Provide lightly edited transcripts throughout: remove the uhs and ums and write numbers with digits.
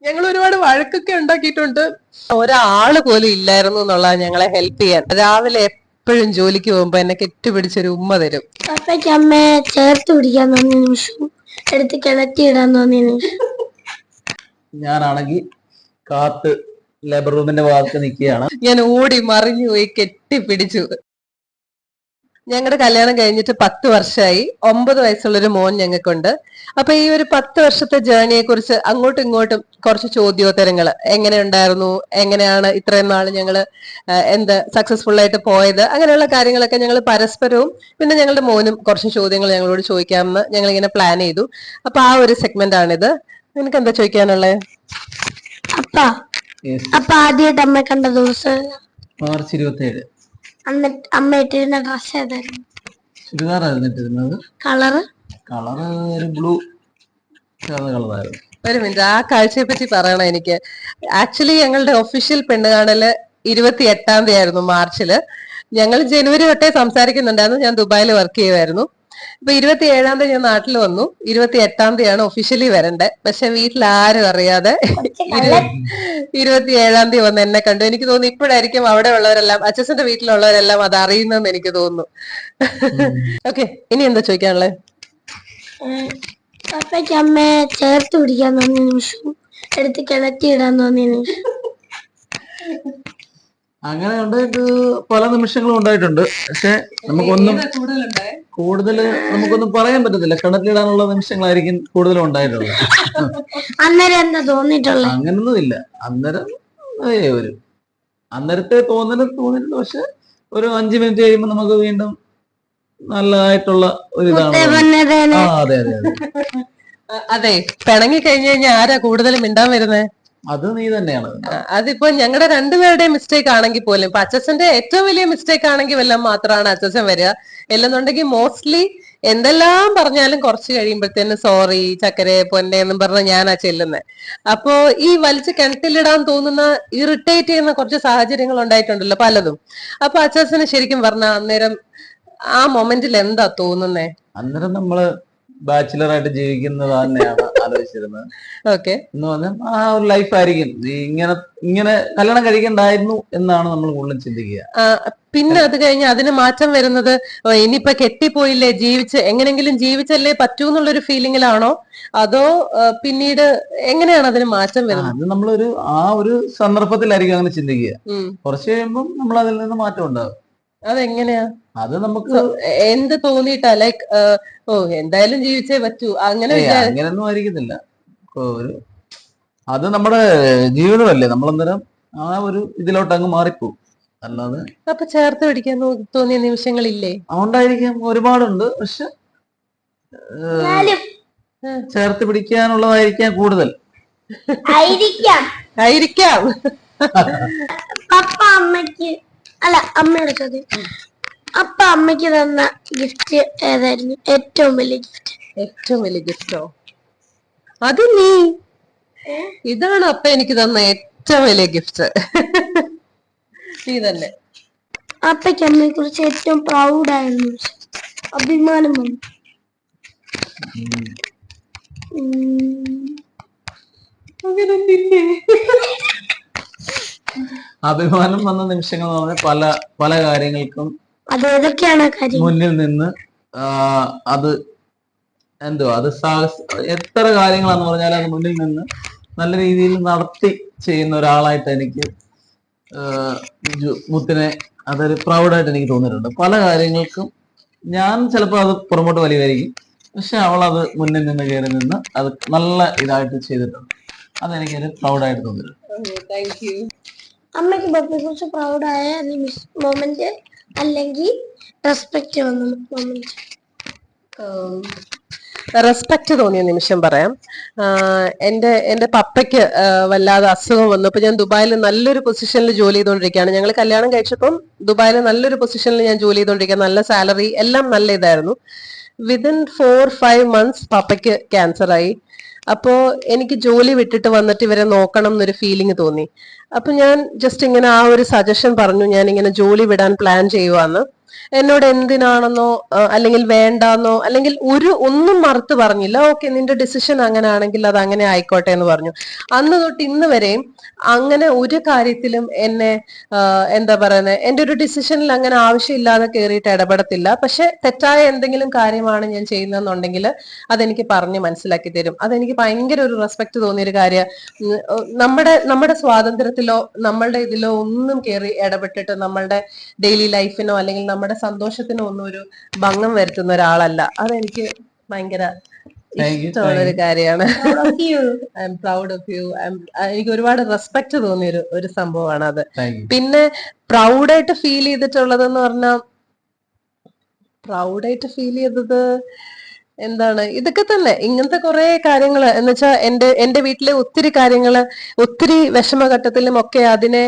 ഞങ്ങൾ ഒരുപാട് വഴക്കൊക്കെ ഉണ്ടാക്കിയിട്ടുണ്ട്. ഒരാള് പോലും ഇല്ലായിരുന്നു എന്നുള്ളതാ ഞങ്ങളെ ഹെൽപ്പ് ചെയ്യാൻ. രാവിലെ എപ്പോഴും ജോലിക്ക് പോകുമ്പോ എന്നെ കെട്ടിപ്പിടിച്ചൊരു ഉമ്മ തരും. അപ്പയ്ക്ക് അമ്മയെ ചേർത്ത് പിടിക്കാൻ തോന്നിയ നിമിഷം, എടുത്ത് കിണറ്റിയിടാൻ തോന്നിയ നിമിഷം. ഞാനാണെങ്കിൽ കാത്ത് ലേബർ റൂമിന്റെ ഭാഗത്ത് നിൽക്കുകയാണ്. ഞാൻ ഓടി മറിഞ്ഞു പോയി കെട്ടിപ്പിടിച്ചു. ഞങ്ങളുടെ കല്യാണം കഴിഞ്ഞിട്ട് 10 വർഷമായി. 9 വയസ്സുള്ളൊരു മോൻ ഞങ്ങൾക്കുണ്ട്. അപ്പൊ ഈ ഒരു 10 വർഷത്തെ ജേർണിയെ കുറിച്ച് അങ്ങോട്ടും ഇങ്ങോട്ടും കുറച്ച് ചോദ്യോത്തരങ്ങള്, എങ്ങനെ ഉണ്ടായിരുന്നു, എങ്ങനെയാണ് ഇത്രയും നാള് ഞങ്ങള് എന്ത് സക്സസ്ഫുൾ ആയിട്ട് പോയത്, അങ്ങനെയുള്ള കാര്യങ്ങളൊക്കെ ഞങ്ങൾ പരസ്പരവും പിന്നെ ഞങ്ങളുടെ മോനും കുറച്ച് ചോദ്യങ്ങൾ ഞങ്ങളോട് ചോദിക്കാമെന്ന് ഞങ്ങൾ ഇങ്ങനെ പ്ലാൻ ചെയ്തു. അപ്പൊ ആ ഒരു സെഗ്മെന്റ് ആണിത്. നിനക്ക് എന്താ ചോദിക്കാനുള്ളത്? അപ്പ ആദ്യമായിട്ട് അമ്മ കണ്ട ദിവസം മാർച്ച് 27. എന്നിട്ട് അമ്മ ഇട്ടിരുന്ന ഡ്രസ് ഏതായിരുന്നു? ചുരിദാറായിരുന്നു ഇട്ടിരുന്നത്. കളറ് ഒരു ബ്ലൂ കളറായിരുന്നു. ഒരു മിനിറ്റ്, ആ കാഴ്ചയെ പറ്റി പറയണം എനിക്ക്. ആക്ച്വലി ഞങ്ങളുടെ ഒഫീഷ്യൽ പെണ്ണുകാണല് 28-ാം തീയതി ആയിരുന്നു, മാർച്ചില്. ഞങ്ങൾ ജനുവരി തൊട്ടേ സംസാരിക്കുന്നുണ്ടായിരുന്നു. ഞാൻ ദുബായിൽ വർക്ക് ചെയ്യുമായിരുന്നു. ഇപ്പൊ 27-ാം തീയതി ഞാൻ നാട്ടിൽ വന്നു. 28-ാം തീയതിയാണ് ഒഫീഷ്യലി വരണ്ടേ. പക്ഷെ വീട്ടിൽ ആരും അറിയാതെ 27-ാം തീയതി വന്ന് എന്നെ കണ്ടു. എനിക്ക് തോന്നുന്നു ഇപ്പോഴായിരിക്കും അവിടെ ഉള്ളവരെല്ലാം, അച്ഛന്റെ വീട്ടിലുള്ളവരെല്ലാം അത് അറിയുന്നെന്ന് എനിക്ക് തോന്നുന്നു. ഓക്കെ, ഇനി എന്താ ചോദിക്കാനുള്ളത്? അപ്പയ്ക്ക് അമ്മയെ ചേർത്ത് പിടിക്കാൻ തോന്നിയ നിമിഷം, എടുത്ത് കിണറ്റിയിടാൻ തോന്നിയ നിമിഷം. അങ്ങനെ ഉണ്ടായിട്ട് പല നിമിഷങ്ങളും ഉണ്ടായിട്ടുണ്ട്. പക്ഷെ നമുക്കൊന്നും നമുക്കൊന്നും പറയാൻ പറ്റത്തില്ല. കിണറ്റിലിടാനുള്ള നിമിഷങ്ങളായിരിക്കും കൂടുതലും ഉണ്ടായിട്ടുള്ളത്. അന്നേരം എന്താ തോന്നിയിട്ടുള്ളത്? അങ്ങനൊന്നും ഇല്ല. അന്നേരത്തെ തോന്നിയിട്ടുണ്ട്. പക്ഷെ ഒരു 5 മിനിറ്റ് കഴിയുമ്പോ നമുക്ക് വീണ്ടും നല്ലതായിട്ടുള്ള ഒരു ഇതാണ്. അതെ അതെ അതെ. അതെ, പിണങ്ങി കഴിഞ്ഞു കഴിഞ്ഞാൽ ആരാ കൂടുതൽ മിണ്ടാൻ വരുന്നത്? അത് നീ തന്നെയാണ്. അതിപ്പോ ഞങ്ങളുടെ രണ്ടുപേരുടെയും മിസ്റ്റേക്ക് ആണെങ്കിൽ പോലും, ഇപ്പൊ അച്ഛന്റെ ഏറ്റവും വലിയ മിസ്റ്റേക്ക് ആണെങ്കിൽ വല്ലതും മാത്രമാണ് അച്ഛൻ വരിക. അല്ലെന്നുണ്ടെങ്കിൽ മോസ്റ്റ്ലി എന്തെല്ലാം പറഞ്ഞാലും കുറച്ച് കഴിയുമ്പോഴത്തേന് സോറി ചക്കരെ പൊന്നെ എന്നും പറഞ്ഞ ഞാനാ ചെല്ലുന്നത്. അപ്പോ ഈ വലിച്ച് കിണറ്റിലിടാൻ തോന്നുന്ന, ഇറിറ്റേറ്റ് ചെയ്യുന്ന കുറച്ച് സാഹചര്യങ്ങൾ ഉണ്ടായിട്ടുണ്ടല്ലോ പലതും. അപ്പൊ അച്ഛന് ശരിക്കും പറഞ്ഞ അന്നേരം ആ മൊമെന്റിൽ എന്താ തോന്നുന്നേ? അന്നേരം നമ്മള് ബാച്ചിലറായിട്ട് ജീവിക്കുന്നത് തന്നെയാണ് ആലോചിച്ചിരുന്നത്. ഓക്കെ, എന്ന് പറഞ്ഞാൽ ആ ഒരു ലൈഫ് ആയിരിക്കും. ഇങ്ങനെ കല്യാണം കഴിക്കണ്ടായിരുന്നു എന്നാണ് നമ്മൾ കൂടുതലും ചിന്തിക്കുക. പിന്നെ അത് കഴിഞ്ഞ് അതിന് മാറ്റം വരുന്നത്, ഇനിയിപ്പൊ കെട്ടിപ്പോയില്ലേ, എങ്ങനെങ്കിലും ജീവിച്ചല്ലേ പറ്റൂ എന്നുള്ളൊരു ഫീലിംഗിലാണോ, അതോ പിന്നീട് എങ്ങനെയാണ് അതിന് മാറ്റം വരുന്നത്? അത് നമ്മളൊരു ആ ഒരു സന്ദർഭത്തിലായിരിക്കും അങ്ങനെ ചിന്തിക്കുക. കുറച്ച് കഴിയുമ്പോൾ നമ്മൾ അതിൽ നിന്ന് മാറ്റം ഉണ്ടാകും. അതെങ്ങനെയാ? അത് നമുക്ക് എന്ത് തോന്നിയിട്ടാ? ലൈക്ക് എന്തായാലും ജീവിച്ചേ പറ്റൂ അങ്ങനെ അങ്ങനെയൊന്നും ആയിരിക്കത്തില്ല. അത് നമ്മുടെ ജീവിതമല്ലേ. നമ്മളന്നേരം ആ ഒരു ഇതിലോട്ട് അങ്ങ് മാറിപ്പോകും. അല്ലാതെ അപ്പൊ ചേർത്ത് പിടിക്കാൻ തോന്നിയ നിമിഷങ്ങളില്ലേ? അതുകൊണ്ടായിരിക്കും ഒരുപാടുണ്ട്. പക്ഷെ ചേർത്ത് പിടിക്കാനുള്ളതായിരിക്കാം കൂടുതൽ. ആയിരിക്കാം. പപ്പ അമ്മയ്ക്ക് അല്ല, അമ്മയുടെ ചോദ്യം. അപ്പ അമ്മയ്ക്ക് തന്ന ഗിഫ്റ്റ് ഏതായിരുന്നു? ഏറ്റവും വലിയ ഗിഫ്റ്റ്? ഏറ്റവും വലിയ ഗിഫ്റ്റോ? അത് ഇതാണ് അപ്പ എനിക്ക് തന്ന ഏറ്റവും വലിയ ഗിഫ്റ്റ്. നീ തന്നെ. അപ്പയ്ക്ക് അമ്മയെ കുറിച്ച് ഏറ്റവും പ്രൗഡായിരുന്നു, അഭിമാനം വന്നു? അഭിമാനം വന്ന നിമിഷങ്ങൾ എന്ന് പറഞ്ഞാൽ പല പല കാര്യങ്ങൾക്കും മുന്നിൽ നിന്ന് അത് എത്ര കാര്യങ്ങളാന്ന് പറഞ്ഞാൽ അത് മുന്നിൽ നിന്ന് നല്ല രീതിയിൽ നടത്തി ചെയ്യുന്ന ഒരാളായിട്ട് എനിക്ക് മുത്തിനെ അതൊരു പ്രൗഡായിട്ട് എനിക്ക് തോന്നിയിട്ടുണ്ട്. പല കാര്യങ്ങൾക്കും ഞാൻ ചിലപ്പോൾ അത് പുറമോട്ട് വലിയായിരിക്കും, പക്ഷെ അവൾ അത് മുന്നിൽ നിന്ന് കയറി നിന്ന് അത് നല്ല ഇതായിട്ട് ചെയ്തിട്ടുണ്ട്. അതെനിക്കൊരു പ്രൗഡായിട്ട് തോന്നിയിട്ടുണ്ട്. അമ്മയ്ക്ക് പപ്പയെ കുറിച്ച് പ്രൗഡായ മൊമെന്റ് അല്ലെങ്കിൽ റെസ്പെക്ട് വന്ന മൊമെന്റ്? റെസ്പെക്ട് തോന്നിയ നിമിഷം പറയാം. എന്റെ പപ്പയ്ക്ക് വല്ലാതെ അസുഖം വന്നു. അപ്പൊ ഞാൻ ദുബായിൽ നല്ലൊരു പൊസിഷനിൽ ജോലി ചെയ്തുകൊണ്ടിരിക്കുകയാണ്. ഞങ്ങൾ കല്യാണം കഴിച്ചപ്പം ദുബായിൽ നല്ലൊരു പൊസിഷനിൽ ഞാൻ ജോലി ചെയ്തുകൊണ്ടിരിക്കുക, നല്ല സാലറി, എല്ലാം നല്ല ഇതായിരുന്നു. വിതിൻ 4-5 മന്ത്സ് പപ്പയ്ക്ക് ക്യാൻസർ ആയി. അപ്പോ എനിക്ക് ജോലി വിട്ടിട്ട് വന്നിട്ട് ഇവരെ നോക്കണം എന്നൊരു ഫീലിംഗ് തോന്നി. അപ്പൊ ഞാൻ ജസ്റ്റ് ഇങ്ങനെ ആ ഒരു സജഷൻ പറഞ്ഞു, ഞാൻ ഇങ്ങനെ ജോലി വിടാൻ പ്ലാൻ ചെയ്യുവാന്ന്. എന്നോട് എന്തിനാണെന്നോ അല്ലെങ്കിൽ വേണ്ടാന്നോ അല്ലെങ്കിൽ ഒന്നും മറുത്ത് പറഞ്ഞില്ല. ഓക്കെ, നിന്റെ ഡിസിഷൻ അങ്ങനെ ആണെങ്കിൽ അത് അങ്ങനെ ആയിക്കോട്ടെ എന്ന് പറഞ്ഞു. അന്ന് തൊട്ട് ഇന്ന് വരെയും അങ്ങനെ ഒരു കാര്യത്തിലും എന്നെ എന്താ പറയുന്നത്, എന്റെ ഒരു ഡിസിഷനിൽ അങ്ങനെ ആവശ്യമില്ലാതെ കയറിയിട്ട് ഇടപെടത്തില്ല. പക്ഷെ തെറ്റായ എന്തെങ്കിലും കാര്യമാണ് ഞാൻ ചെയ്യുന്നതെന്നുണ്ടെങ്കിൽ അതെനിക്ക് പറഞ്ഞ് മനസ്സിലാക്കി തരും. അതെനിക്ക് ഭയങ്കര ഒരു റെസ്പെക്ട് തോന്നിയൊരു കാര്യം. നമ്മുടെ സ്വാതന്ത്ര്യത്തിലോ നമ്മളുടെ ഇതിലോ ഒന്നും കയറി ഇടപെട്ടിട്ട് നമ്മളുടെ ഡെയിലി ലൈഫിനോ അല്ലെങ്കിൽ നമ്മുടെ സന്തോഷത്തിനോ ഒന്നും ഒരു ഭംഗം വരുത്തുന്ന ഒരാളല്ല. അതെനിക്ക് ഭയങ്കര ഇഷ്ടമുള്ള ഒരു കാര്യമാണ്. I am proud of you. എനിക്ക് ഒരുപാട് റെസ്പെക്ട് തോന്നിയ ഒരു സംഭവമാണ് അത്. പിന്നെ പ്രൗഡായിട്ട് ഫീൽ ചെയ്തിട്ടുള്ളതെന്ന് പറഞ്ഞാൽ, പ്രൗഡായിട്ട് ഫീൽ ചെയ്തത് എന്താണ്, ഇതൊക്കെ തന്നെ. ഇങ്ങനത്തെ കുറെ കാര്യങ്ങള് എന്ന് വെച്ചാൽ എന്റെ വീട്ടിലെ ഒത്തിരി കാര്യങ്ങള് ഒത്തിരി വിഷമഘട്ടത്തിലും ഒക്കെ അതിനെ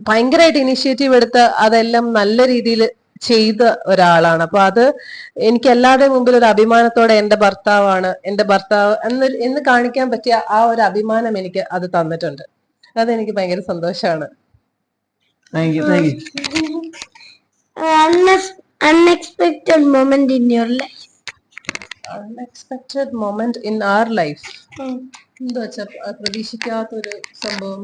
ഭയങ്കരമായിട്ട് ഇനിഷ്യേറ്റീവ് എടുത്ത് അതെല്ലാം നല്ല രീതിയിൽ ചെയ്ത ഒരാളാണ്. അപ്പൊ അത് എനിക്ക് എല്ലാവരുടെയും മുമ്പിൽ ഒരു അഭിമാനത്തോടെ എന്റെ ഭർത്താവാണ്, എന്റെ ഭർത്താവ് എന്ന് കാണിക്കാൻ പറ്റിയ ആ ഒരു അഭിമാനം എനിക്ക് അത് തന്നിട്ടുണ്ട്. അതെനിക്ക് ഭയങ്കര സന്തോഷമാണ്. Unexpected moment in your life. Unexpected moment in our life. എന്താ വെച്ചാ പ്രതീക്ഷിക്കാത്തൊരു സംഭവം.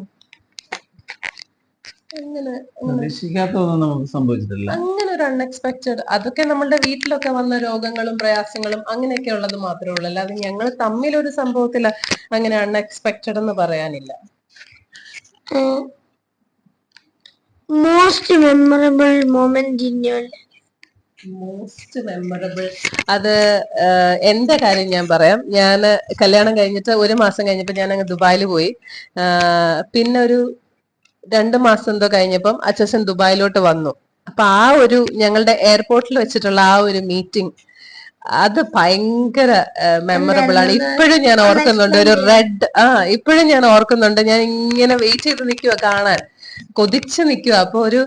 പ്രതീക്ഷിക്കാത്തൊന്നും നമുക്ക് സംഭവിച്ചിട്ടില്ല. അങ്ങനെ ഒരു അൺഎക്സ്പെക്ടഡ്, അതൊക്കെ നമ്മളുടെ വീട്ടിലൊക്കെ വന്ന രോഗങ്ങളും പ്രയാസങ്ങളും അങ്ങനെയൊക്കെ ഉള്ളത് മാത്രമേ ഉള്ളൂ. അല്ലാതെ ഞങ്ങൾ തമ്മിലൊരു സംഭവത്തിൽ അങ്ങനെ അൺഎക്സ്പെക്ടഡ് എന്ന് പറയാനില്ല. Most memorable moment in your life. Most memorable, അത് എന്റെ കാര്യം ഞാൻ പറയാം. ഞാൻ കല്യാണം കഴിഞ്ഞിട്ട് 1 മാസം കഴിഞ്ഞപ്പോ ഞാൻ അങ്ങ് ദുബായിൽ പോയി. പിന്നെ ഒരു 2 മാസം എന്തോ കഴിഞ്ഞപ്പം അച്ഛൻ ദുബായിലോട്ട് വന്നു. അപ്പൊ ഞങ്ങളുടെ എയർപോർട്ടിൽ വെച്ചിട്ടുള്ള ആ ഒരു മീറ്റിംഗ്, അത് ഭയങ്കര മെമ്മറബിൾ ആണ്. ഇപ്പോഴും ഞാൻ ഓർക്കുന്നുണ്ട്. ഇപ്പോഴും ഞാൻ ഓർക്കുന്നുണ്ട്. ഞാൻ ഇങ്ങനെ വെയിറ്റ് ചെയ്ത് നിൽക്കുക, കാണാൻ കൊതിച്ച് നിൽക്കുക. അപ്പൊ ഒരു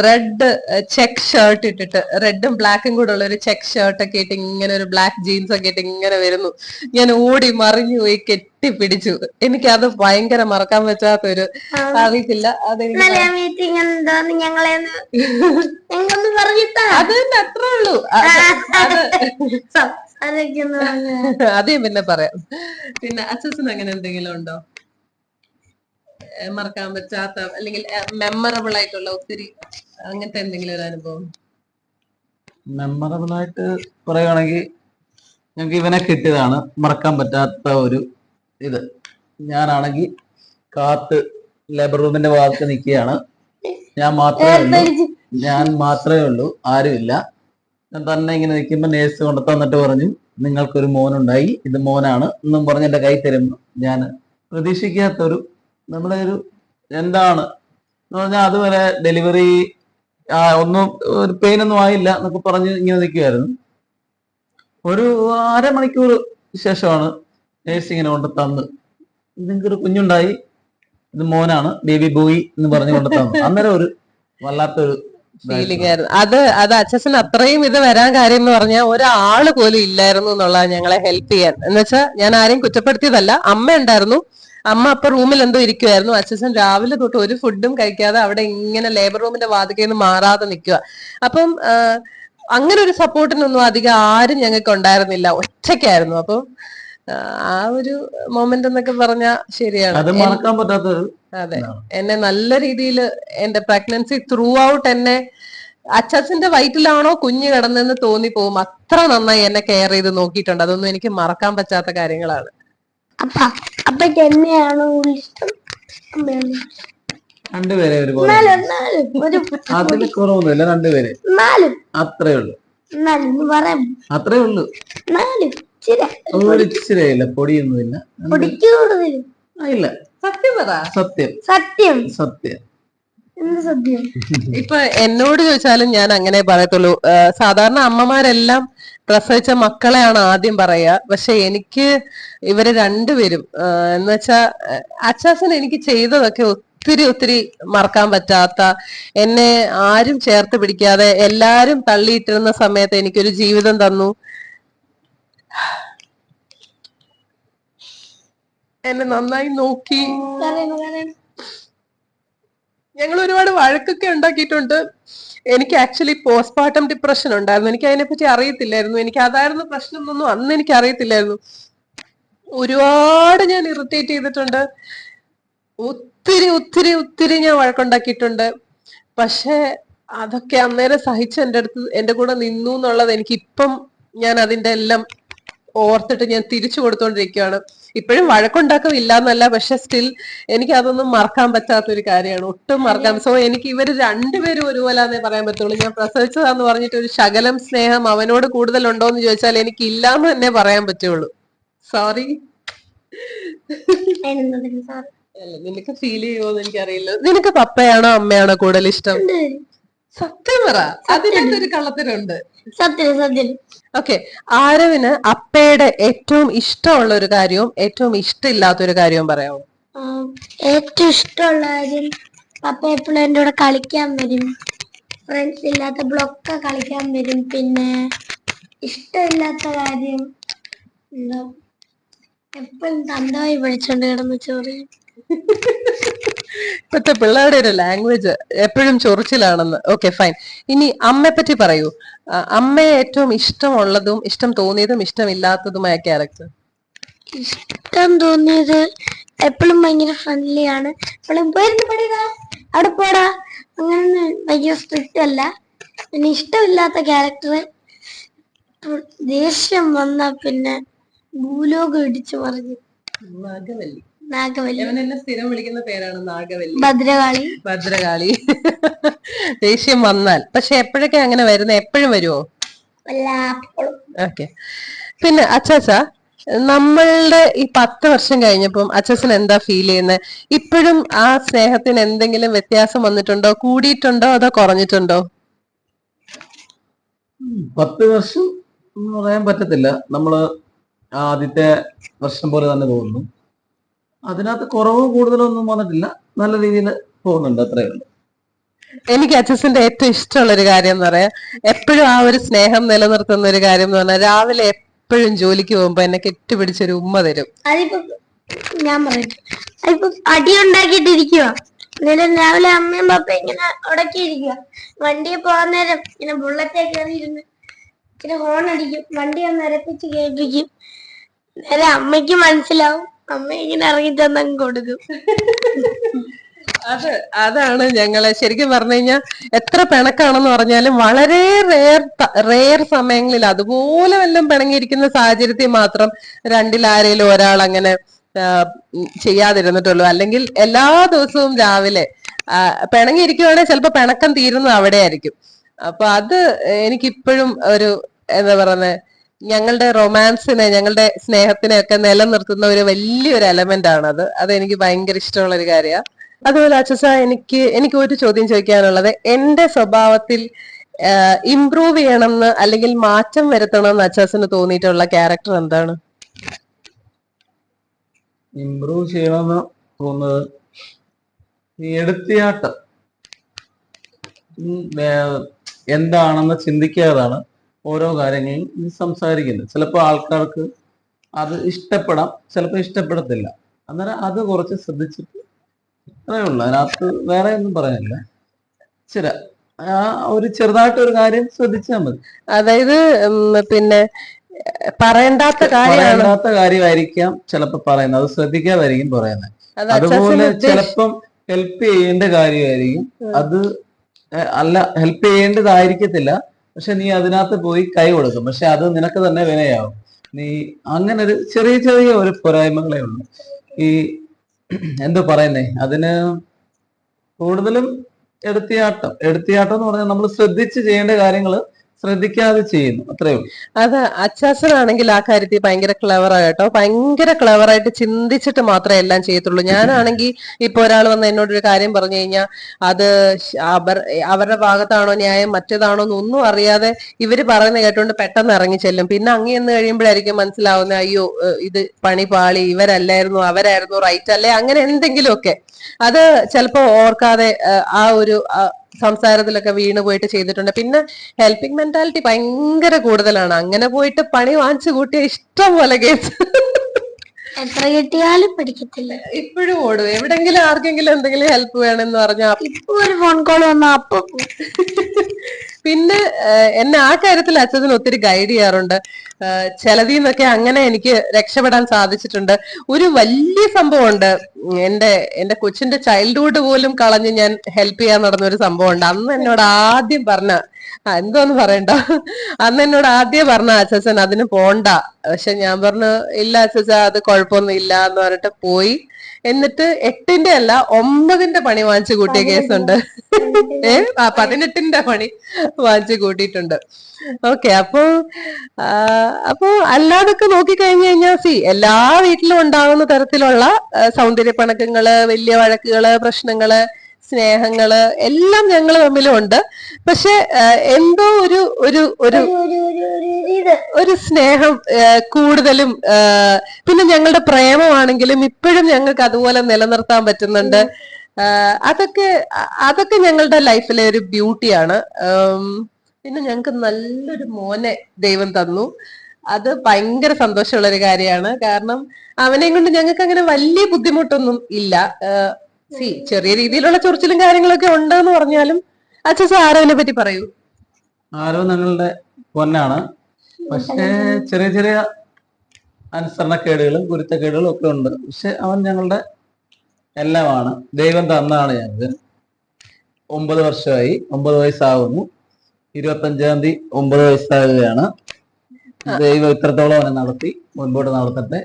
റെഡ് ചെക്ക് ഷർട്ട് ഇട്ടിട്ട്, റെഡും ബ്ലാക്കും കൂടെ ഉള്ള ഒരു ചെക്ക് ഷർട്ട് ഒക്കെ ഇട്ട് ഇങ്ങനെ ഒരു ബ്ലാക്ക് ജീൻസ് ഒക്കെ ഇട്ട് ഇങ്ങനെ വരുന്നു. ഞാൻ ഓടി മറിഞ്ഞു പോയി കെട്ടിപ്പിടിച്ചു. എനിക്കത് ഭയങ്കര മറക്കാൻ പറ്റാത്തൊരു, അറിയത്തില്ല അതെനിക്ക് അത് തന്നെ, അത്രേ ഉള്ളൂ. അതേ പിന്നെ പറയാം. പിന്നെ അച്ഛൻ അങ്ങനെ എന്തെങ്കിലും ഉണ്ടോ മറക്കാൻ പറ്റാത്ത അല്ലെങ്കിൽ മെമ്മറബിൾ ആയിട്ടുള്ള ഒത്തിരി അങ്ങനത്തെ എന്തെങ്കിലും ഒരു അനുഭവം? മെമ്മറബിൾ ആയിട്ട് പറയുകയാണെങ്കിൽ ഞങ്ങൾക്ക് ഇവനെ കിട്ടിയതാണ് മറക്കാൻ പറ്റാത്ത ഒരു ഇത്. ഞാനാണെങ്കിൽ കാത്ത് ലേബർ റൂമിന്റെ ഭാഗത്ത് നിൽക്കുകയാണ്. ഞാൻ മാത്രമേ ഉള്ളൂ, ആരുമില്ല. ഞാൻ തന്നെ ഇങ്ങനെ നിൽക്കുമ്പോൾ നേഴ്സ് കൊണ്ട് തന്നിട്ട് പറഞ്ഞു, നിങ്ങൾക്കൊരു മോനുണ്ടായി, ഇത് മോനാണ് എന്നും പറഞ്ഞ് എന്റെ കൈ തരുമ്പോൾ ഞാൻ പ്രതീക്ഷിക്കാത്തൊരു, നമ്മളെ ഒരു എന്താണ് എന്ന് പറഞ്ഞാൽ അതുവരെ ഡെലിവറി ഒന്നും ഒരു പെയിൻ ഒന്നും ആയില്ല എന്നൊക്കെ പറഞ്ഞ് ഇങ്ങനെ നിൽക്കുമായിരുന്നു. ഒരു 1/2 മണിക്കൂർ ശേഷമാണ് നേഴ്സ് ഇങ്ങനെ കൊണ്ട് തന്ന്, നിങ്ങൾക്കൊരു കുഞ്ഞുണ്ടായി, ഇത് മോനാണ്, ബേബി ബോയ് എന്ന് പറഞ്ഞു കൊണ്ട് തന്നു. അന്നേരം ഒരു വല്ലാത്തൊരു ഫീലിംഗ് ആയിരുന്നു അത്. അച്ഛൻ അത്രയും ഇത് വരാൻ കാര്യം എന്ന് പറഞ്ഞാൽ ഒരാള് പോലും ഇല്ലായിരുന്നു എന്നുള്ളത് ഞങ്ങളെ ഹെൽപ്പ് ചെയ്യാൻ. എന്ന് വെച്ചാൽ ഞാൻ ആരെയും കുറ്റപ്പെടുത്തിയതല്ല. അമ്മ ഉണ്ടായിരുന്നു. അമ്മ അപ്പൊ റൂമിൽ എന്തോ ഇരിക്കുവായിരുന്നു. അച്ഛൻ രാവിലെ തൊട്ട് ഒരു ഫുഡും കഴിക്കാതെ അവിടെ ഇങ്ങനെ ലേബർ റൂമിന്റെ വാതിക്കൽ നിന്ന് മാറാതെ നിൽക്കുക. അപ്പം അങ്ങനെ ഒരു സപ്പോർട്ടിനൊന്നും അധികം ആരും ഞങ്ങൾക്ക് ഉണ്ടായിരുന്നില്ല, ഒറ്റയ്ക്കായിരുന്നു. അപ്പം ആ ഒരു മൊമെന്റ് എന്നൊക്കെ പറഞ്ഞാ ശരിയാണ്, അത് മറക്കാൻ പറ്റാത്തൊരു. അതെ, എന്നെ നല്ല രീതിയിൽ എന്റെ പ്രഗ്നൻസി ത്രൂ ഔട്ട് എന്നെ അച്ഛന്റെ വയറ്റിലാണോ കുഞ്ഞ് കിടന്നെന്ന് തോന്നിപ്പോവും. അത്ര നന്നായി എന്നെ കെയർ ചെയ്ത് നോക്കിയിട്ടുണ്ട്. അതൊന്നും എനിക്ക് മറക്കാൻ പറ്റാത്ത കാര്യങ്ങളാണ്. അപ്പക്ക് എന്നെയാണോ ഇഷ്ടം, രണ്ടുപേരെ ഒരുപോലെ, അതിന് കുറവൊന്നുമില്ല, രണ്ടുപേരെ അത്രേ ഉള്ളൂ. അത്രേ ഉള്ളൂ, ഒരു ഇച്ചിരിയില്ല, പൊടിയൊന്നുമില്ല, ഇല്ല. സത്യം പറ, സത്യം സത്യം സത്യം. ഇപ്പൊ എന്നോട് ചോദിച്ചാലും ഞാൻ അങ്ങനെ പറയത്തുള്ളൂ. സാധാരണ അമ്മമാരെല്ലാം പ്രസവിച്ച മക്കളെയാണ് ആദ്യം പറയുക. പക്ഷെ എനിക്ക് ഇവര് രണ്ടുപേരും എന്ന് വെച്ചാ അച്ഛൻ എനിക്ക് ചെയ്തതൊക്കെ ഒത്തിരി ഒത്തിരി മറക്കാൻ പറ്റാത്ത, എന്നെ ആരും ചേർത്ത് പിടിക്കാതെ എല്ലാരും തള്ളിയിട്ടിരുന്ന സമയത്ത് എനിക്കൊരു ജീവിതം തന്നു. എന്നെ നന്നായി നോക്കി. ഞങ്ങൾ ഒരുപാട് വഴക്കൊക്കെ ഉണ്ടാക്കിയിട്ടുണ്ട്. എനിക്ക് ആക്ച്വലി പോസ്റ്റ്മോർട്ടം ഡിപ്രഷൻ ഉണ്ടായിരുന്നു. എനിക്ക് അതിനെപ്പറ്റി അറിയത്തില്ലായിരുന്നു. എനിക്ക് അതായിരുന്നു പ്രശ്നം എന്നൊന്നും അന്ന് എനിക്ക് അറിയത്തില്ലായിരുന്നു. ഒരുപാട് ഞാൻ ഇറിറ്റേറ്റ് ചെയ്തിട്ടുണ്ട്. ഒത്തിരി ഒത്തിരി ഒത്തിരി ഞാൻ വഴക്കുണ്ടാക്കിയിട്ടുണ്ട്. പക്ഷെ അതൊക്കെ അന്നേരം സഹിച്ച് എന്റെ കൂടെ നിന്നു എന്നുള്ളത് എനിക്ക് ഇപ്പം ഞാൻ അതിന്റെ എല്ലാം ഓർത്തിട്ട് ഞാൻ തിരിച്ചു കൊടുത്തോണ്ടിരിക്കുകയാണ്. ഇപ്പോഴും വഴക്കുണ്ടാക്കും ഇല്ല എന്നല്ല, പക്ഷെ സ്റ്റിൽ എനിക്ക് അതൊന്നും മറക്കാൻ പറ്റാത്തൊരു കാര്യമാണ്, ഒട്ടും മറക്കാൻ. സോ എനിക്ക് ഇവര് രണ്ടുപേരും ഒരുപോലാന്നേ പറയാൻ പറ്റുള്ളൂ. ഞാൻ പ്രസവിച്ചതാന്ന് പറഞ്ഞിട്ട് ഒരു ശകലം സ്നേഹം അവനോട് കൂടുതൽ ഉണ്ടോന്ന് ചോദിച്ചാൽ എനിക്ക് ഇല്ലാന്ന് തന്നെ പറയാൻ പറ്റുള്ളൂ. സോറി. അല്ല, നിനക്ക് ഫീൽ ചെയ്യുമോന്ന് എനിക്കറിയില്ല. നിനക്ക് പപ്പയാണോ അമ്മയാണോ കൂടുതൽ ഇഷ്ടം? സത്യം പറ, അതിനകത്തൊരു കള്ളത്തിനുണ്ട്. സത്യം സത്യം. ഓക്കെ, ആരവിന് അപ്പയുടെ ഏറ്റവും ഇഷ്ടമുള്ള ഒരു കാര്യവും ഏറ്റവും ഇഷ്ടമില്ലാത്തൊരു കാര്യവും പറയാമോ? ഏറ്റവും ഇഷ്ടമുള്ള കാര്യം, പപ്പ എപ്പോഴും എൻ്റെ കൂടെ കളിക്കാൻ വരും, ഫ്രണ്ട്സ് ഇല്ലാത്തപ്പോഴൊക്കെ കളിക്കാൻ വരും. പിന്നെ ഇഷ്ടമില്ലാത്ത കാര്യം എന്താ, എപ്പോഴും തന്തമായി പഠിച്ചോണ്ട് കിടന്ന് ചോറിയും. ഇപ്പത്തെ പിള്ളേരുടെ ഒരു ലാംഗ്വേജ് എപ്പോഴും ചൊറിച്ചിലാണെന്ന്. Okay fine. ഇനി അമ്മയെ പറ്റി പറയൂ. അമ്മയെ ഏറ്റവും ഇഷ്ടമുള്ളതും ഇഷ്ടം തോന്നിയതും ഇഷ്ടമില്ലാത്തതുമായ ക്യാരക്ടർ. ഇഷ്ടം തോന്നിയത് എപ്പോഴും ഭയങ്കര ഫ്രണ്ട്ലി ആണ്. എപ്പോഴും പോയിരുന്നു പഠിക്കാ അവിടെ പോടാ, അങ്ങനെ ഭയങ്കര സ്ട്രിക്റ്റ് അല്ല. പിന്നെ ഇഷ്ടമില്ലാത്ത ക്യാരക്ടർ, ദേഷ്യം വന്ന പിന്നെ ഭൂലോകം ഇടിച്ചു മറിഞ്ഞു. നാഗവല്ലി. നാഗവല്ലി. എന്നെ സ്ഥിരം വിളിക്കുന്ന പേരാണ് നാഗവല്ലി. ഭദ്രകാളി. ഭദ്രകാളി. ദേഷ്യം വന്നാൽ. പക്ഷെ എപ്പോഴൊക്കെ അങ്ങനെ വരുന്നത്? എപ്പോഴും വരുമോ? ഓക്കെ. പിന്നെ അച്ചാച്ച, നമ്മളുടെ ഈ 10 വർഷം കഴിഞ്ഞപ്പം അച്ഛന് എന്താ ഫീൽ ചെയ്യുന്നത്? ഇപ്പോഴും ആ സ്നേഹത്തിന് എന്തെങ്കിലും വ്യത്യാസം വന്നിട്ടുണ്ടോ, കൂടിയിട്ടുണ്ടോ, അതോ കുറഞ്ഞിട്ടുണ്ടോ? 10 വർഷം എന്ന് പറയാൻ പറ്റത്തില്ല. നമ്മള് ആദ്യത്തെ വർഷം പോലെ തന്നെ തോന്നുന്നു. അതിനകത്ത് കുറവോ കൂടുതലോ ഒന്നും വന്നിട്ടില്ല. നല്ല രീതിയിൽ പോകുന്നുണ്ട്, അത്രയേ ഉള്ളൂ. എനിക്ക് അച്ഛന്റെ ഏറ്റവും ഇഷ്ടമുള്ള ഒരു കാര്യം എന്ന് പറയാം, എപ്പോഴും ആ ഒരു സ്നേഹം നിലനിർത്തുന്ന ഒരു കാര്യം എന്ന് പറഞ്ഞാൽ, രാവിലെ എപ്പോഴും ജോലിക്ക് പോകുമ്പോ എന്നെ കെട്ടിപ്പിടിച്ചൊരു ഉമ്മ തരും. അതിപ്പോ ഞാൻ പറയട്ടെ, അതിപ്പോ അടി ഉണ്ടാക്കിയിട്ടിരിക്കുക, രാവിലെ അമ്മയും പപ്പ ഇങ്ങനെ ഉടക്കിയിരിക്കുക, വണ്ടിയെ പോകാൻ നേരം ഇങ്ങനെ ബുള്ളറ്റേ കയറിയിരുന്ന് ഇങ്ങനെ ഹോൺ അടിക്കും, വണ്ടി ഒന്ന് അരപ്പിച്ച് കേൾപ്പിക്കും. നേരെ അമ്മയ്ക്ക് മനസ്സിലാവും, അമ്മ ഇങ്ങനെ ഇറങ്ങി തന്നങ്ങ് കൊടുക്കും. അതാണ് ഞങ്ങളെ ശരിക്കും പറഞ്ഞു കഴിഞ്ഞാൽ, എത്ര പിണക്കാണെന്ന് പറഞ്ഞാലും വളരെ റെയർ സമയങ്ങളിൽ, അതുപോലെ വല്ലതും പിണങ്ങിയിരിക്കുന്ന സാഹചര്യത്തിൽ മാത്രം രണ്ടിലാരേലും ഒരാൾ അങ്ങനെ ചെയ്യാതിരുന്നിട്ടുള്ളൂ. അല്ലെങ്കിൽ എല്ലാ ദിവസവും രാവിലെ പിണങ്ങിയിരിക്കുവാണെങ്കിൽ ചിലപ്പോ പിണക്കം തീരുന്നത് അവിടെ ആയിരിക്കും. അപ്പൊ അത് എനിക്കിപ്പോഴും ഒരു എന്താ പറയുന്നത്, ഞങ്ങളുടെ റൊമാൻസിനെ, ഞങ്ങളുടെ സ്നേഹത്തിനെ ഒക്കെ നിലനിർത്തുന്ന ഒരു വലിയൊരു എലമെന്റ് ആണ് അത്. അതെനിക്ക് ഭയങ്കര ഇഷ്ടമുള്ള ഒരു കാര്യമാണ്. അതുപോലെ അച്ഛസ, എനിക്ക് ഒരു ചോദ്യം ചോദിക്കാനുള്ളത്, എന്റെ സ്വഭാവത്തിൽ ഇംപ്രൂവ് ചെയ്യണമെന്ന് അല്ലെങ്കിൽ മാറ്റം വരുത്തണമെന്ന് അച്ഛന് തോന്നിയിട്ടുള്ള ക്യാരക്ടർ എന്താണ്? ഇംപ്രൂവ് ചെയ്യണമെന്ന് തോന്നുന്നത് ഈ എടുത്തിയാട്ടം എന്താണെന്ന് ചിന്തിക്കാതാണ് ഓരോ കാര്യങ്ങളും സംസാരിക്കുന്നത്. ചിലപ്പോൾ ആൾക്കാർക്ക് അത് ഇഷ്ടപ്പെടാം, ചിലപ്പോൾ ഇഷ്ടപ്പെടത്തില്ല. അന്നേരം അത് കുറച്ച് ശ്രദ്ധിച്ചിട്ട്, അത്രേ ഉള്ളൂ. അതിനകത്ത് വേറെ ഒന്നും പറയാനില്ല. ഒരു ചെറുതായിട്ടൊരു കാര്യം ശ്രദ്ധിച്ചാൽ മതി. അതായത് പിന്നെ പറയേണ്ടാത്ത കാര്യമായിരിക്കാം ചിലപ്പോ പറയുന്നത്, അത് ശ്രദ്ധിക്കാതായിരിക്കും പറയുന്നത്. അതുപോലെ ചിലപ്പം ഹെൽപ്പ് ചെയ്യേണ്ട കാര്യമായിരിക്കും, അത് അല്ല ഹെൽപ്പ് ചെയ്യേണ്ടതായിരിക്കത്തില്ല, പക്ഷെ നീ അതിനകത്ത് പോയി കൈ കൊടുക്കും, പക്ഷെ അത് നിനക്ക് തന്നെ വിനയാവും. നീ അങ്ങനെ ഒരു ചെറിയ ചെറിയ ഒരു പോരായ്മകളേ ഉള്ളൂ. ഈ എന്തോ പറയുന്നേ, അതിന് കൂടുതലും എടുത്തിയാട്ടം എന്ന് പറഞ്ഞാൽ നമ്മൾ ശ്രദ്ധിച്ച് ചെയ്യേണ്ട കാര്യങ്ങൾ ശ്രദ്ധിക്കാതെ ചെയ്യുന്നു, അത്രേ ഉള്ളൂ. അത് അച്ചാച്ചനാണെങ്കിൽ ആ കാര്യത്തിൽ ഭയങ്കര ക്ലെവറായിട്ടോ, ഭയങ്കര ക്ലെവറായിട്ട് ചിന്തിച്ചിട്ട് മാത്രമേ എല്ലാം ചെയ്യത്തുള്ളൂ. ഞാനാണെങ്കിൽ ഇപ്പൊ ഒരാൾ വന്ന് എന്നോടൊരു കാര്യം പറഞ്ഞു കഴിഞ്ഞാൽ അത് അവരുടെ ഭാഗത്താണോ ന്യായം മറ്റേതാണോ എന്നൊന്നും അറിയാതെ ഇവര് പറയുന്ന കേട്ടോണ്ട് പെട്ടെന്ന് ഇറങ്ങി ചെല്ലും. പിന്നെ അങ്ങ് എന്ന് കഴിയുമ്പോഴായിരിക്കും മനസ്സിലാവുന്നത്, അയ്യോ ഇത് പണി പാളി, ഇവരല്ലായിരുന്നു അവരായിരുന്നു റൈറ്റ് അല്ലേ, അങ്ങനെ എന്തെങ്കിലുമൊക്കെ. അത് ചിലപ്പോ ഓർക്കാതെ ആ ഒരു സംസാരത്തിലൊക്കെ വീണ് പോയിട്ട് ചെയ്തിട്ടുണ്ട്. പിന്നെ ഹെൽപ്പിംഗ് മെന്റാലിറ്റി ഭയങ്കര കൂടുതലാണ്. അങ്ങനെ പോയിട്ട് പണി വാങ്ങിച്ചു കൂട്ടിയ ഇഷ്ടം പോലെ കേസ്. എത്ര കിട്ടിയാലും പഠിക്കത്തില്ല. ഇപ്പോഴും ഓടും. എവിടെങ്കിലും ആർക്കെങ്കിലും എന്തെങ്കിലും ഹെൽപ്പ് വേണമെന്ന് പറഞ്ഞാൽ ഇപ്പൊ ഒരു ഫോൺ കോൾ വന്നാ അപ്പൊ പോവും. പിന്നെ എന്നെ ആ കാര്യത്തിൽ അച്ഛൻ ഒത്തിരി ഗൈഡ് ചെയ്യാറുണ്ട്. ചിലതിൽ നിന്നൊക്കെ അങ്ങനെ എനിക്ക് രക്ഷപ്പെടാൻ സാധിച്ചിട്ടുണ്ട്. ഒരു വലിയ സംഭവമുണ്ട്, എന്റെ കൊച്ചിന്റെ ചൈൽഡ്ഹുഡ് പോലും കളഞ്ഞ് ഞാൻ ഹെൽപ്പ് ചെയ്യാൻ നടന്ന ഒരു സംഭവമുണ്ട്. അന്ന് എന്നോട് ആദ്യം പറഞ്ഞ എന്തോന്ന് പറയണ്ട, അന്ന് എന്നോട് ആദ്യം പറഞ്ഞ അച്ഛൻ അതിന് പോണ്ട. പക്ഷെ ഞാൻ പറഞ്ഞു ഇല്ല അച്ഛ, അത് കുഴപ്പമൊന്നും ഇല്ല എന്ന് പറഞ്ഞിട്ട് പോയി. എന്നിട്ട് 8ന്റെ അല്ല 9ന്റെ പണി വാങ്ങിച്ചു കൂട്ടിയ കേസുണ്ട്. 18ന്റെ പണി വാങ്ങിച്ചു കൂട്ടിയിട്ടുണ്ട്. ഓക്കെ, അപ്പൊ അല്ലാതൊക്കെ നോക്കിക്കഴിഞ്ഞു കഴിഞ്ഞാൽ എല്ലാ വീട്ടിലും ഉണ്ടാകുന്ന തരത്തിലുള്ള സൗന്ദര്യപ്പണക്കങ്ങള്, വലിയ വഴക്കുകള്, പ്രശ്നങ്ങള്, സ്നേഹങ്ങള് എല്ലാം ഞങ്ങൾ തമ്മിലും ഉണ്ട്. പക്ഷെ എന്തോ ഒരു ഒരു ഒരു ഒരു സ്നേഹം കൂടുതലും, പിന്നെ ഞങ്ങളുടെ പ്രേമമാണെങ്കിലും ഇപ്പോഴും ഞങ്ങൾക്ക് അതുപോലെ നിലനിർത്താൻ പറ്റുന്നുണ്ട്. അതൊക്കെ ഞങ്ങളുടെ ലൈഫിലെ ഒരു ബ്യൂട്ടിയാണ്. പിന്നെ ഞങ്ങൾക്ക് നല്ലൊരു മോനെ ദൈവം തന്നു. അത് ഭയങ്കര സന്തോഷമുള്ള ഒരു കാര്യമാണ്. കാരണം അവനെയും കൊണ്ട് ഞങ്ങൾക്ക് അങ്ങനെ വലിയ ബുദ്ധിമുട്ടൊന്നും ഇല്ല. ചെറിയ രീതിയിലുള്ള ചൊറിച്ചിലും കാര്യങ്ങളൊക്കെ ഉണ്ടെന്ന് പറഞ്ഞാലും അച്ഛൻ ആരോനെ പറ്റി പറയൂ. ആരോ ഞങ്ങളുടെ പൊന്നാണ്. പക്ഷേ ചെറിയ ചെറിയ അനുസരണക്കേടുകളും ഗുരുത്തക്കേടുകളും ഒക്കെ ഉണ്ട്. പക്ഷെ അവൻ ഞങ്ങളുടെ എല്ലാമാണ്. ദൈവം തന്നാണ്. ഞങ്ങൾക്ക് 9 വർഷമായി. 9 വയസ്സാകുന്നു. 25-ാം തീയതി 9 വയസ്സാകുകയാണ്. ദൈവം ഇത്രത്തോളം അവനെ നടത്തി, മുൻപോട്ട് നടത്തട്ടെ,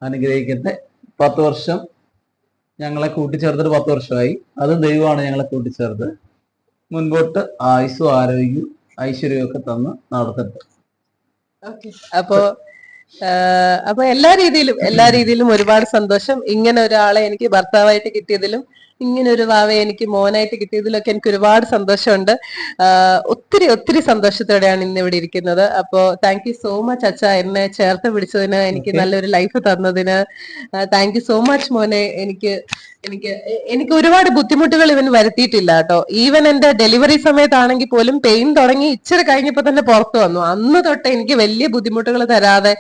അനുഗ്രഹിക്കട്ടെ. 10 വർഷം ഞങ്ങളെ കൂട്ടിച്ചേർത്തിട്ട് 10 വർഷമായി. അതും ദൈവമാണ് ഞങ്ങളെ കൂട്ടിച്ചേർത്ത്. മുൻപോട്ട് ആയുസ്സും ആരോഗ്യവും ഐശ്വര്യവും ഒക്കെ തന്ന് നടത്തട്ടെ. അപ്പൊ എല്ലാ രീതിയിലും ഒരുപാട് സന്തോഷം. ഇങ്ങനെ ഒരാളെ എനിക്ക് ഭർത്താവായിട്ട് കിട്ടിയതിലും ഇങ്ങനെ ഒരു വാവയെ എനിക്ക് മോനായിട്ട് കിട്ടിയതിലൊക്കെ എനിക്ക് ഒരുപാട് സന്തോഷമുണ്ട്. ഒത്തിരി ഒത്തിരി സന്തോഷത്തോടെയാണ് ഇന്ന് ഇവിടെ ഇരിക്കുന്നത്. അപ്പോ താങ്ക് യു സോ മച്ച് അച്ഛ, എന്നെ ചേർത്ത് പിടിച്ചതിന്, എനിക്ക് നല്ലൊരു ലൈഫ് തന്നതിന് താങ്ക് യു സോ മച്ച് മോനെ. എനിക്ക് ഒരുപാട് ബുദ്ധിമുട്ടുകൾ ഇവൻ വരുത്തിയിട്ടില്ല കേട്ടോ. ഈവൻ എന്റെ ഡെലിവറി സമയത്താണെങ്കിൽ പോലും പെയിൻ തുടങ്ങി ഇച്ചിരി കഴിഞ്ഞപ്പോ തന്നെ പുറത്തു വന്നു. അന്ന് തൊട്ട് എനിക്ക് വലിയ ബുദ്ധിമുട്ടുകൾ തരാതെ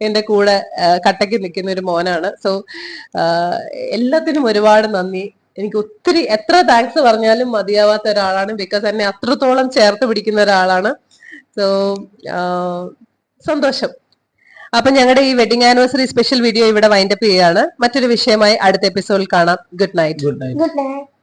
എന്റെ കൂടെ കട്ടയ്ക്ക് നിൽക്കുന്ന ഒരു മോനാണ്. സോ എല്ലാത്തിനും ഒരുപാട് നന്ദി. എനിക്ക് ഒത്തിരി എത്ര താങ്ക്സ് പറഞ്ഞാലും മതിയാവാത്ത ഒരാളാണ്. ബിക്കോസ് എന്നെ അത്രത്തോളം ചേർത്ത് പിടിക്കുന്ന ഒരാളാണ്. സോ സന്തോഷം. അപ്പൊ ഞങ്ങളുടെ ഈ വെഡിങ് ആനിവേഴ്സറി സ്പെഷ്യൽ വീഡിയോ ഇവിടെ വൈൻഡപ്പ് ചെയ്യുകയാണ്. മറ്റൊരു വിഷയമായി അടുത്ത എപ്പിസോഡിൽ കാണാം. Good night. Good night. Good night.